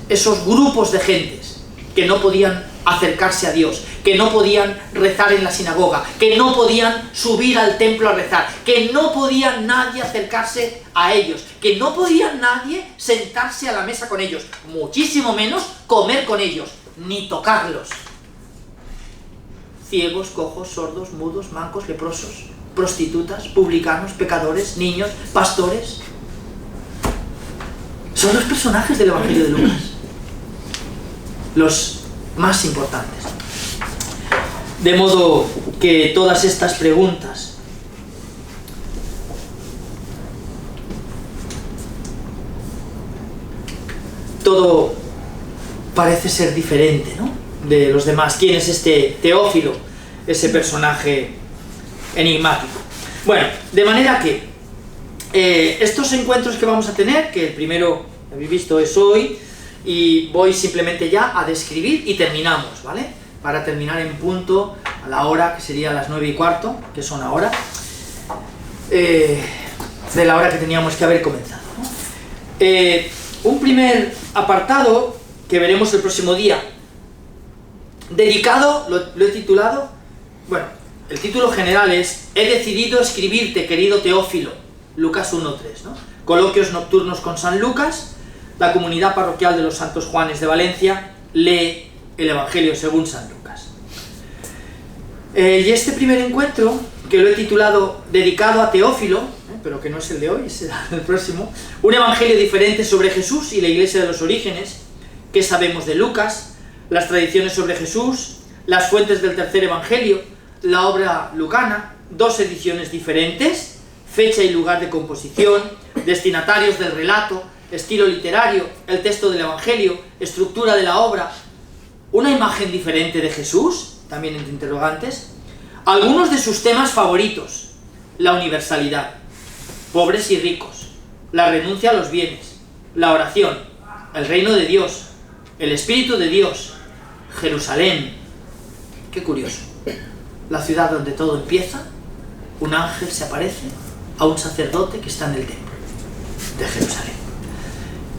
esos grupos de gentes que no podían acercarse a Dios, que no podían rezar en la sinagoga, que no podían subir al templo a rezar, que no podía nadie acercarse a ellos, que no podía nadie sentarse a la mesa con ellos, muchísimo menos comer con ellos, ni tocarlos. Ciegos, cojos, sordos, mudos, mancos, leprosos, prostitutas, publicanos, pecadores, niños, pastores. Son los personajes del Evangelio de Lucas, los más importantes. De modo que todas estas preguntas todo parece ser diferente, ¿no?, de los demás. ¿Quién es este Teófilo, ese personaje enigmático? Bueno, de manera que estos encuentros que vamos a tener, que el primero, habéis visto, es hoy, y voy simplemente ya a describir y terminamos, ¿vale? Para terminar en punto a la hora, que sería las 9:15, que son ahora, de la hora que teníamos que haber comenzado, ¿no? Un primer apartado que veremos el próximo día, dedicado, lo he titulado, bueno, el título general es: he decidido escribirte, querido Teófilo, Lucas 1:3, ¿no? Coloquios nocturnos con San Lucas. La comunidad parroquial de los Santos Juanes de Valencia lee el Evangelio según San Lucas. Y este primer encuentro, que lo he titulado dedicado a Teófilo, pero que no es el de hoy, será el próximo, un evangelio diferente sobre Jesús y la Iglesia de los Orígenes, qué sabemos de Lucas, las tradiciones sobre Jesús, las fuentes del tercer evangelio, la obra lucana, 2 ediciones diferentes, fecha y lugar de composición, destinatarios del relato, estilo literario, el texto del evangelio, estructura de la obra, una imagen diferente de Jesús, también entre interrogantes, algunos de sus temas favoritos, la universalidad, pobres y ricos, la renuncia a los bienes, la oración, el reino de Dios, el Espíritu de Dios, Jerusalén. Qué curioso, la ciudad donde todo empieza, un ángel se aparece a un sacerdote que está en el templo de Jerusalén.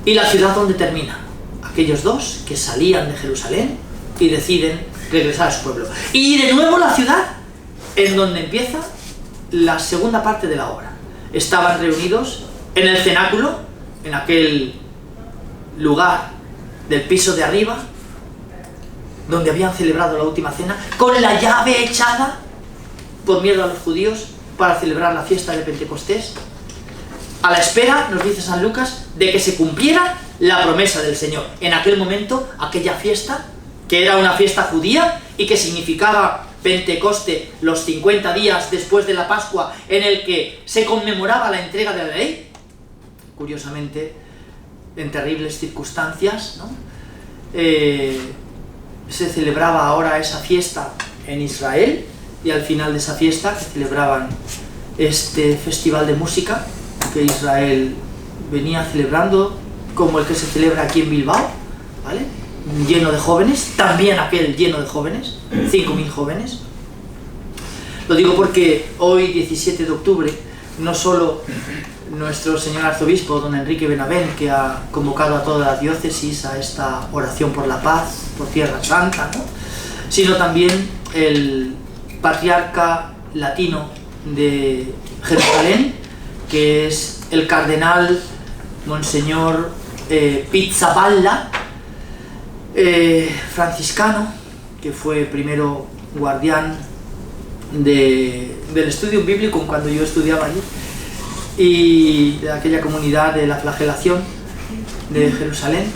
Y la ciudad donde termina, aquellos dos que salían de Jerusalén y deciden regresar a su pueblo. Y de nuevo la ciudad en donde empieza la segunda parte de la obra. Estaban reunidos en el cenáculo, en aquel lugar del piso de arriba, donde habían celebrado la última cena, con la llave echada por miedo a los judíos para celebrar la fiesta de Pentecostés, a la espera, nos dice San Lucas, de que se cumpliera la promesa del Señor. En aquel momento, aquella fiesta, que era una fiesta judía y que significaba Pentecoste, los 50 días después de la Pascua, en el que se conmemoraba la entrega de la ley, curiosamente, en terribles circunstancias, ¿no? Se celebraba ahora esa fiesta en Israel, y al final de esa fiesta que celebraban este festival de música que Israel venía celebrando, como el que se celebra aquí en Bilbao, ¿vale? Lleno de jóvenes, también aquel lleno de jóvenes, 5.000 jóvenes. Lo digo porque hoy, 17 de octubre, no solo nuestro señor arzobispo, don Enrique Benavent, que ha convocado a toda la diócesis a esta oración por la paz, por Tierra Santa, ¿no? Sino también el patriarca latino de Jerusalén, que es el cardenal Monseñor Pizzaballa, franciscano, que fue primero guardián del estudio bíblico cuando yo estudiaba allí, y de aquella comunidad de la flagelación de Jerusalén,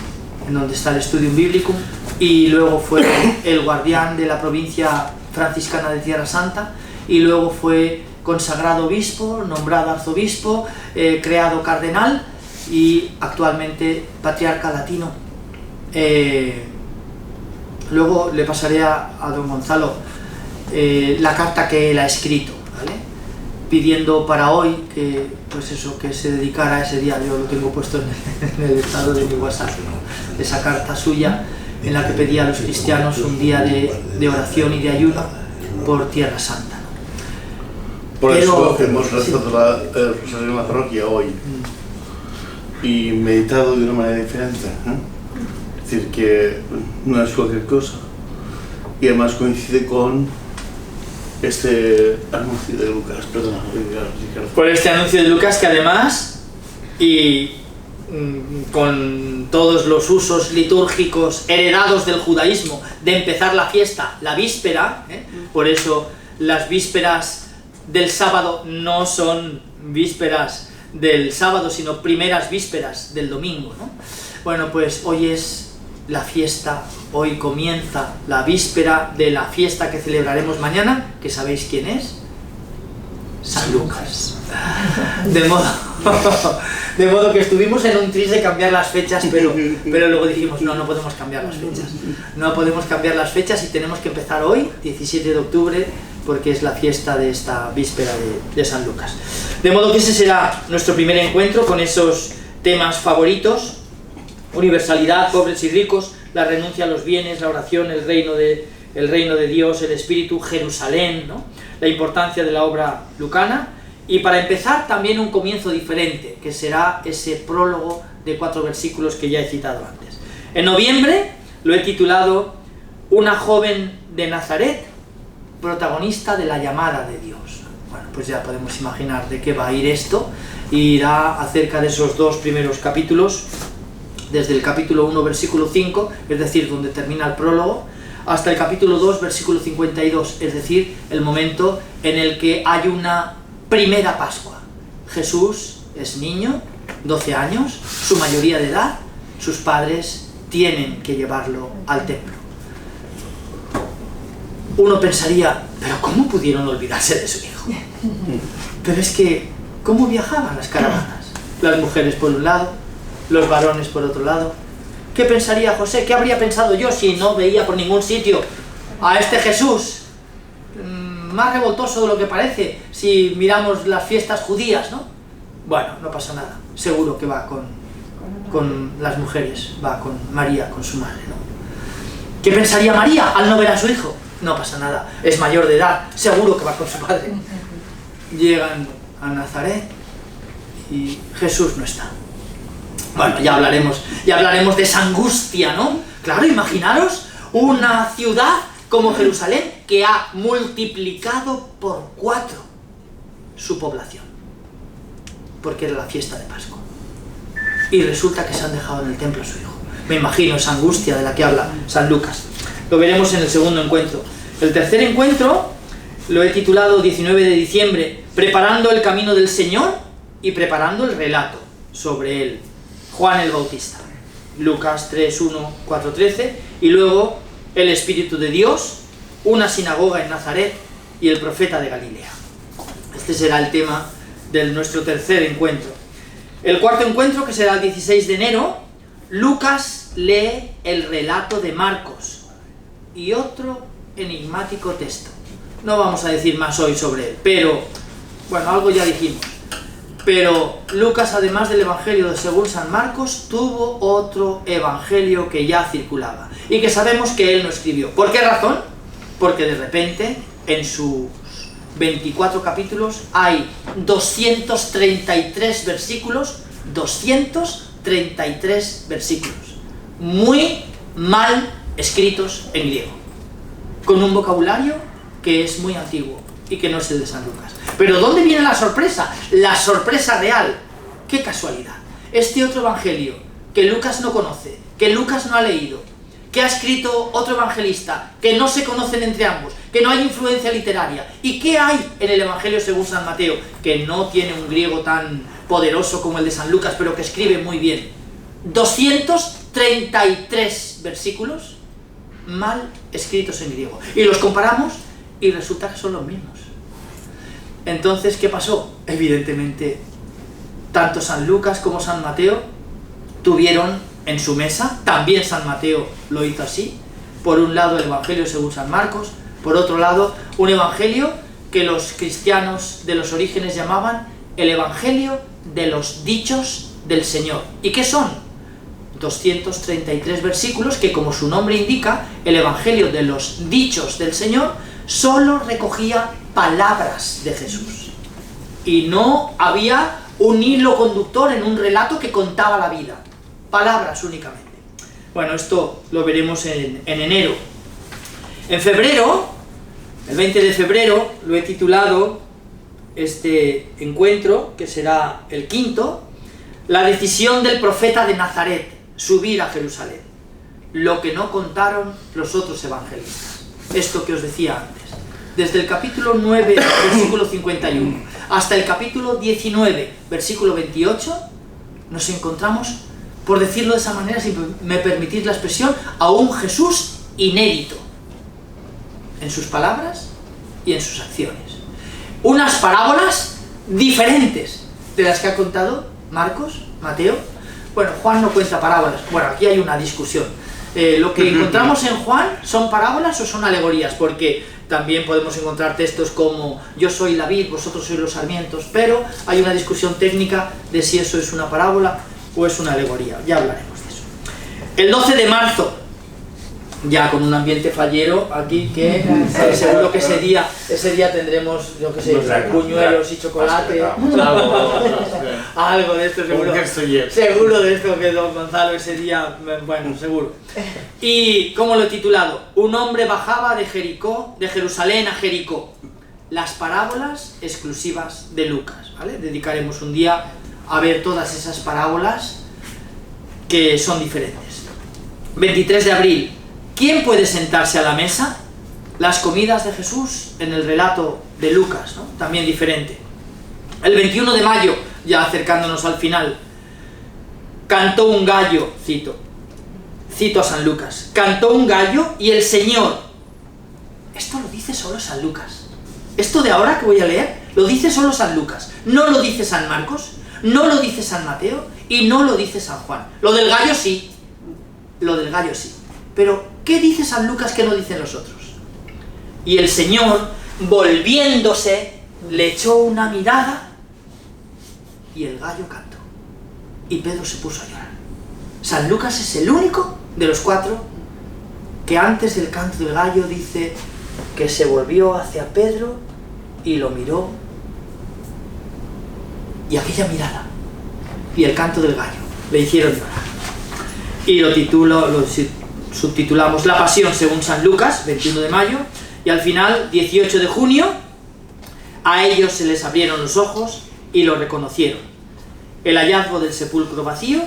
en donde está el Studium Biblicum, y luego fue el guardián de la provincia franciscana de Tierra Santa, y luego fue consagrado obispo, nombrado arzobispo, creado cardenal y actualmente patriarca latino. Luego le pasaré a don Gonzalo la carta que él ha escrito, ¿vale? Pidiendo para hoy que, pues eso, que se dedicara a ese día. Yo lo tengo puesto en el estado de mi WhatsApp, ¿no? Esa carta suya en la que pedía a los cristianos un día de oración y de ayuno por Tierra Santa, ¿no? Por eso hemos rezado el rosario en la parroquia hoy y meditado de una manera diferente, ¿eh? Es decir, que no es cualquier cosa, y además coincide con este anuncio de Lucas, perdona, Ricardo. Por este anuncio de Lucas, que además, y con todos los usos litúrgicos heredados del judaísmo, de empezar la fiesta, la víspera, por eso las vísperas del sábado no son vísperas del sábado, sino primeras vísperas del domingo, ¿no? Bueno, pues hoy es la fiesta, hoy comienza la víspera de la fiesta que celebraremos mañana, que sabéis quién es, San Lucas. De modo que estuvimos en un tris de cambiar las fechas, pero luego dijimos, no podemos cambiar las fechas. No podemos cambiar las fechas y tenemos que empezar hoy, 17 de octubre, porque es la fiesta de esta víspera de San Lucas. De modo que ese será nuestro primer encuentro con esos temas favoritos: universalidad, pobres y ricos, la renuncia a los bienes, la oración, el reino de Dios, el Espíritu, Jerusalén, ¿no? La importancia de la obra lucana. Y para empezar también un comienzo diferente, que será ese prólogo de 4 versículos que ya he citado antes. En noviembre lo he titulado Una joven de Nazaret, protagonista de la llamada de Dios. Bueno, pues ya podemos imaginar de qué va a ir esto. Irá acerca de esos 2 primeros capítulos, desde el capítulo 1, versículo 5, es decir, donde termina el prólogo, hasta el capítulo 2, versículo 52, es decir, el momento en el que hay una primera Pascua. Jesús es niño, 12 años, su mayoría de edad, sus padres tienen que llevarlo al templo. Uno pensaría, ¿pero cómo pudieron olvidarse de su hijo? Pero es que, ¿cómo viajaban las caravanas? Las mujeres por un lado, los varones por otro lado. ¿Qué pensaría José? ¿Qué habría pensado yo si no veía por ningún sitio a este Jesús? Más revoltoso de lo que parece si miramos las fiestas judías, ¿no? Bueno, no pasa nada. Seguro que va con las mujeres, va con María, con su madre, ¿no? ¿Qué pensaría María al no ver a su hijo? No pasa nada, es mayor de edad, seguro que va con su padre. Llegan a Nazaret y Jesús no está. Bueno, ya hablaremos de esa angustia, ¿no? Claro, imaginaros una ciudad como Jerusalén que ha multiplicado por 4 su población, porque era la fiesta de Pascua, y resulta que se han dejado en el templo a su hijo. Me imagino esa angustia de la que habla San Lucas. Lo veremos en el segundo encuentro. El tercer encuentro lo he titulado 19 de diciembre, preparando el camino del Señor y preparando el relato sobre él. Juan el Bautista, Lucas 3, 1, 4, 13, y luego el Espíritu de Dios, una sinagoga en Nazaret y el profeta de Galilea. Este será el tema de nuestro tercer encuentro. El cuarto encuentro, que será el 16 de enero, Lucas lee el relato de Marcos y otro enigmático texto. No vamos a decir más hoy sobre él, pero, bueno, algo ya dijimos. Pero Lucas, además del Evangelio de según San Marcos, tuvo otro evangelio que ya circulaba y que sabemos que él no escribió. ¿Por qué razón? Porque de repente, en sus 24 capítulos, hay 233 versículos, 233 versículos, muy mal escritos en griego, con un vocabulario que es muy antiguo y que no es el de San Lucas. Pero ¿dónde viene la sorpresa? La sorpresa real. ¡Qué casualidad! Este otro evangelio que Lucas no conoce, que Lucas no ha leído, que ha escrito otro evangelista, que no se conocen entre ambos, que no hay influencia literaria. ¿Y qué hay en el evangelio según San Mateo? Que no tiene un griego tan poderoso como el de San Lucas, pero que escribe muy bien. 233 versículos mal escritos en griego. Y los comparamos y resulta que son los mismos. Entonces, ¿qué pasó? Evidentemente, tanto San Lucas como San Mateo tuvieron en su mesa, también San Mateo lo hizo así, por un lado el Evangelio según San Marcos, por otro lado un Evangelio que los cristianos de los orígenes llamaban el Evangelio de los dichos del Señor. ¿Y qué son? 233 versículos que, como su nombre indica, el Evangelio de los dichos del Señor solo recogía palabras de Jesús. Y no había un hilo conductor en un relato que contaba la vida. Palabras únicamente. Bueno, esto lo veremos en enero. En febrero, el 20 de febrero, lo he titulado este encuentro, que será el quinto, la decisión del profeta de Nazaret, subir a Jerusalén. Lo que no contaron los otros evangelistas. Esto que os decía antes. Desde el capítulo 9, versículo 51, hasta el capítulo 19, versículo 28, nos encontramos, por decirlo de esa manera, si me permitís la expresión, a un Jesús inédito, en sus palabras y en sus acciones. Unas parábolas diferentes de las que ha contado Marcos, Mateo. Bueno, Juan no cuenta parábolas. Bueno, aquí hay una discusión. Lo que encontramos en Juan, ¿son parábolas o son alegorías? Porque también podemos encontrar textos como yo soy la vid, vosotros sois los sarmientos, pero hay una discusión técnica de si eso es una parábola o es una alegoría. Ya hablaremos de eso. El 12 de marzo, ya con un ambiente fallero aquí, que seguro que ese día tendremos, yo que sé, buñuelos y chocolate, algo de esto seguro. Seguro de esto que don Gonzalo ese día, bueno, seguro. Y ¿cómo lo he titulado? Un hombre bajaba de Jerusalén a Jericó. Las parábolas exclusivas de Lucas, ¿vale? Dedicaremos un día a ver todas esas parábolas que son diferentes. 23 de abril. ¿Quién puede sentarse a la mesa? Las comidas de Jesús en el relato de Lucas, ¿no? También diferente. El 21 de mayo, ya acercándonos al final, cantó un gallo, cito a San Lucas, cantó un gallo y el Señor, esto lo dice solo San Lucas, esto de ahora que voy a leer, lo dice solo San Lucas, no lo dice San Marcos, no lo dice San Mateo y no lo dice San Juan. Lo del gallo sí, pero ¿qué dice San Lucas que no dicen los otros? Y el Señor, volviéndose, le echó una mirada y el gallo cantó. Y Pedro se puso a llorar. San Lucas es el único de los cuatro que antes del canto del gallo dice que se volvió hacia Pedro y lo miró. Y aquella mirada y el canto del gallo le hicieron llorar. Y lo subtitulamos La Pasión según San Lucas, 21 de mayo, y al final, 18 de junio, a ellos se les abrieron los ojos y lo reconocieron. El hallazgo del sepulcro vacío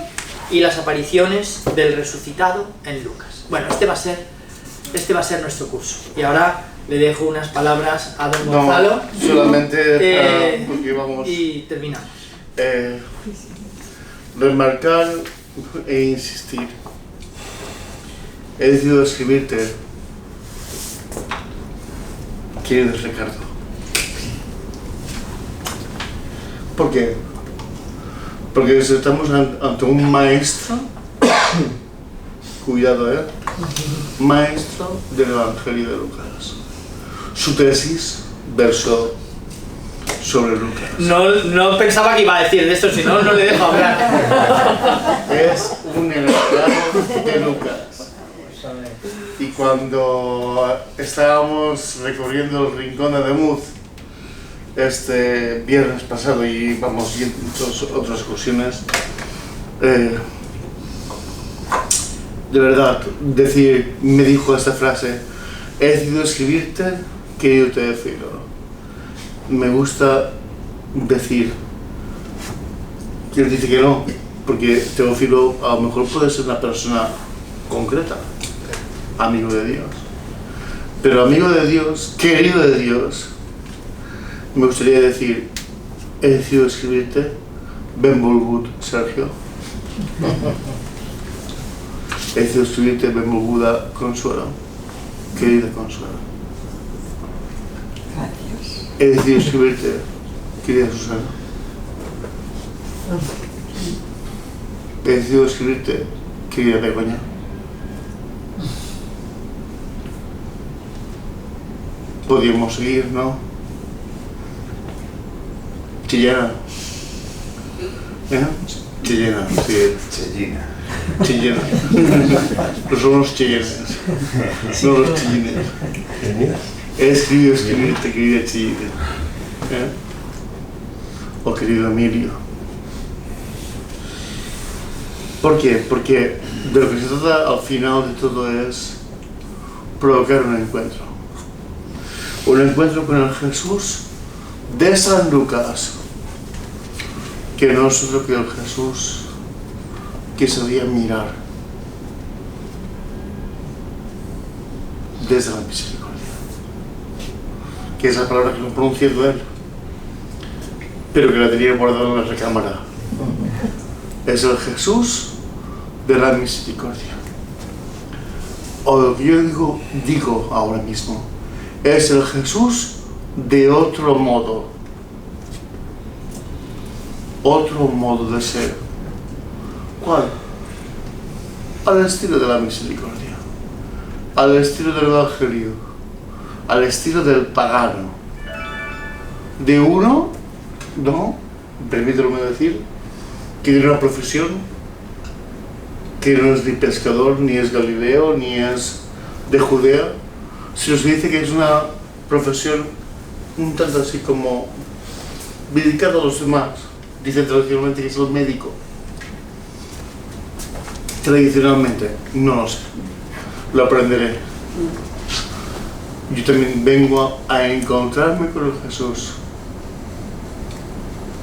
y las apariciones del resucitado en Lucas. Bueno, este va a ser nuestro curso. Y ahora le dejo unas palabras a don Gonzalo. Solamente porque vamos... Y terminamos. Remarcar e insistir. He decidido escribirte, querido Ricardo. ¿Por qué? Porque estamos ante un maestro cuidado, maestro del Evangelio de Lucas. Su tesis versó sobre Lucas. No pensaba que iba a decir de esto, si no, no le dejo hablar. Es un esclavo de Lucas. Y cuando estábamos recorriendo el rincón de Ademuz este viernes pasado y vamos viendo otras excursiones, de verdad, me dijo esta frase: he decidido escribirte, querido Teófilo. Me gusta decir, él dice que no, porque Teófilo a lo mejor puede ser una persona concreta, amigo de Dios. Pero amigo de Dios, querido de Dios, me gustaría decir, he decidido escribirte, benvolgut Sergio. He decidido escribirte, benvolguda Consuelo, querida Consuelo. Gracias. He decidido escribirte, querida Susana. He decidido escribirte, querida Begoña. Podríamos seguir, ¿no? Chillena. Chillena, sí. Chellina. Chillena. No son los chillenes, no los chillines. He escribido escribirte, querida Chillina. O querido Emilio. ¿Por qué? Porque de lo que se trata al final de todo es provocar un encuentro. Un encuentro con el Jesús de San Lucas, que no es otro que el Jesús que sabía mirar desde la misericordia, que es la palabra que lo pronunciando él, pero que la tenía guardada en la recámara. Es el Jesús de la misericordia. O lo que yo digo ahora mismo, es el Jesús de otro modo de ser. ¿Cuál? Al estilo de la misericordia, al estilo del Evangelio, al estilo del pagano, de uno, no, permíteme decir, que tiene una profesión que no es ni pescador, ni es Galileo, ni es de Judea, sino se dice que es una profesión un tanto así como dedicada a los demás. Dicen tradicionalmente que es el médico. Tradicionalmente, no lo sé, lo aprenderé. Yo también vengo a encontrarme con el Jesús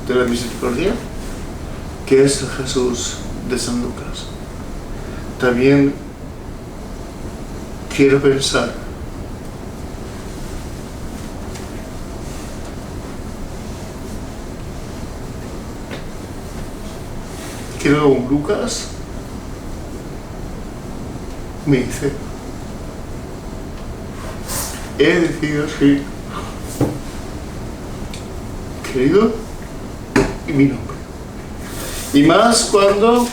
de la misericordia, que es el Jesús de San Lucas. También quiero pensar que luego Lucas me dice: he decidido escribir, querido, y mi nombre. Y más cuando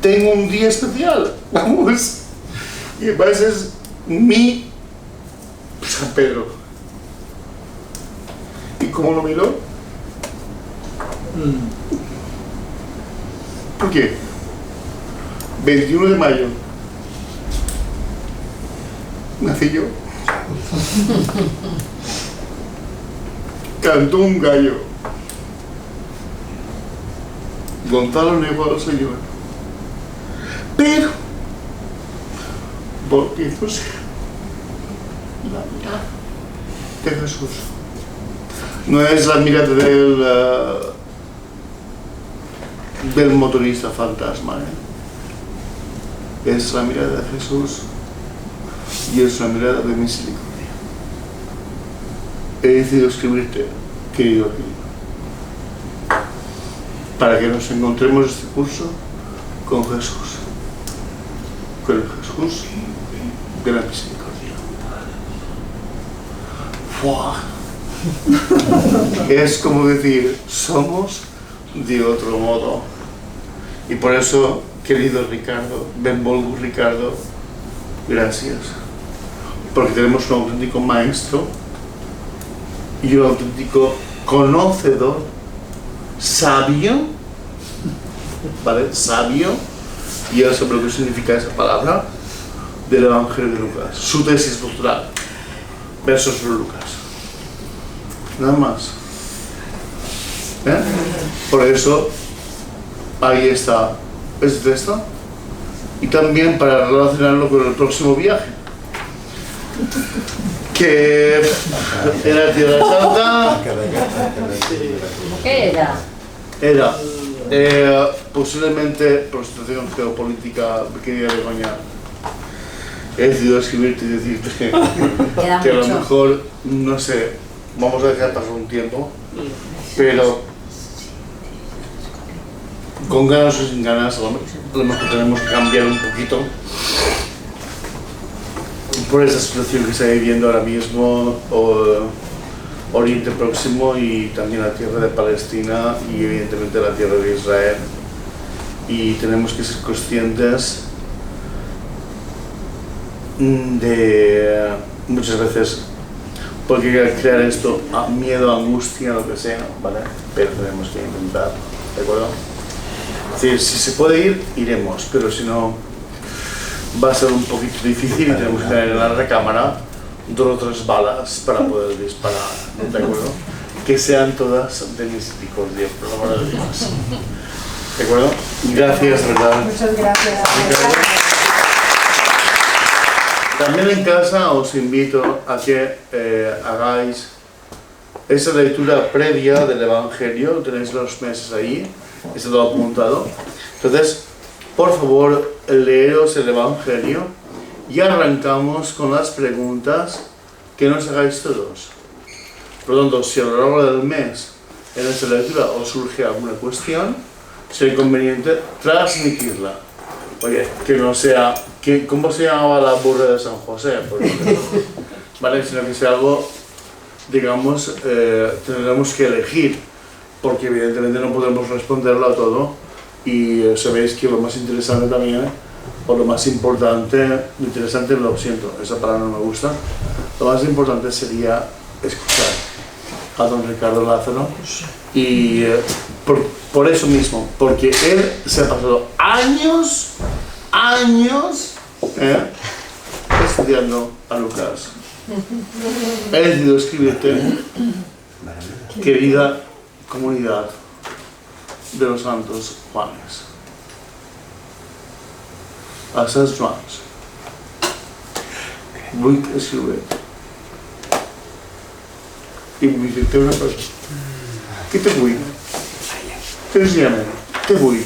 tengo un día especial, vamos. Y además es mi San Pedro. ¿Y cómo lo miró? ¿Por qué? 21 de mayo. Nací yo. Cantó un gallo. Gonzalo negó al Señor. Pero, volviéndose la mirada de Jesús. No es la mirada del motorista fantasma, es la mirada de Jesús y es la mirada de misericordia. He decidido escribirte, querido amigo, para que nos encontremos este curso con Jesús, con el Jesús de la misericordia. ¡Fua! Es como decir, somos de otro modo. Y por eso querido Ricardo, benvolgut Ricardo, gracias, porque tenemos un auténtico maestro y un auténtico conocedor, sabio, ¿vale? Sabio, y ya sabe lo que significa esa palabra, del Evangelio de Lucas, su tesis doctoral, versos sobre Lucas. Nada más. ¿Eh? Por eso, ahí está este texto. Y también para relacionarlo con el próximo viaje, que era Tierra Santa. ¿Qué era? Era posiblemente, por situación geopolítica, querida Begoña, he decidido escribirte y decirte que a lo mejor, no sé, vamos a dejar pasar un tiempo, pero con ganas o sin ganas, a lo mejor tenemos que cambiar un poquito por esa situación que se está viviendo ahora mismo, Oriente Próximo y también la tierra de Palestina y evidentemente la tierra de Israel. Y tenemos que ser conscientes de muchas veces, porque crear esto, miedo, angustia, lo que sea, ¿vale? Pero tenemos que intentar, ¿de acuerdo? Es decir, si se puede ir, iremos, pero si no, va a ser un poquito difícil y tenemos que tener en la recámara 2 o 3 balas para poder disparar, ¿de acuerdo? Que sean todas de misericordia, por el amor de Dios. ¿De acuerdo? Gracias, ¿verdad? Muchas gracias. También en casa os invito a que hagáis esa lectura previa del Evangelio, tenéis los meses ahí, está todo apuntado. Entonces, por favor, leeros el Evangelio y arrancamos con las preguntas que nos hagáis todos. Por lo tanto, si a lo largo del mes en esta lectura os surge alguna cuestión, será conveniente transmitirla. Oye, que no sea, ¿cómo se llamaba la burra de San José? Por ejemplo? ¿Vale? Sino que sea algo, digamos, tendremos que elegir, porque evidentemente no podemos responderlo a todo, y sabéis que lo más interesante también, o lo más importante, interesante lo siento, esa palabra no me gusta, lo más importante sería escuchar a don Ricardo Lázaro, y por eso mismo, porque él se ha pasado años estudiando a Lucas. He decidido escribirte, querida comunidad de los santos Juanes, a Sants Joans, vull escriure-te i vull dir-te una cosa. ¿Qué te vull? Sencillamente, te vull.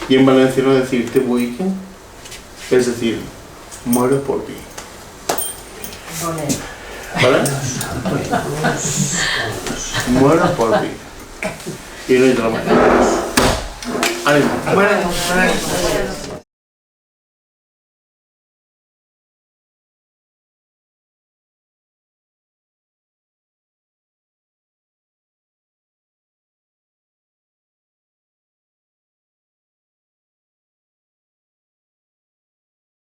Y en valenciano decir te vull es decir, muero por ti. ¿Vale? Muero por ti. Y no hay otra manera. ¡Ánimo! Bueno,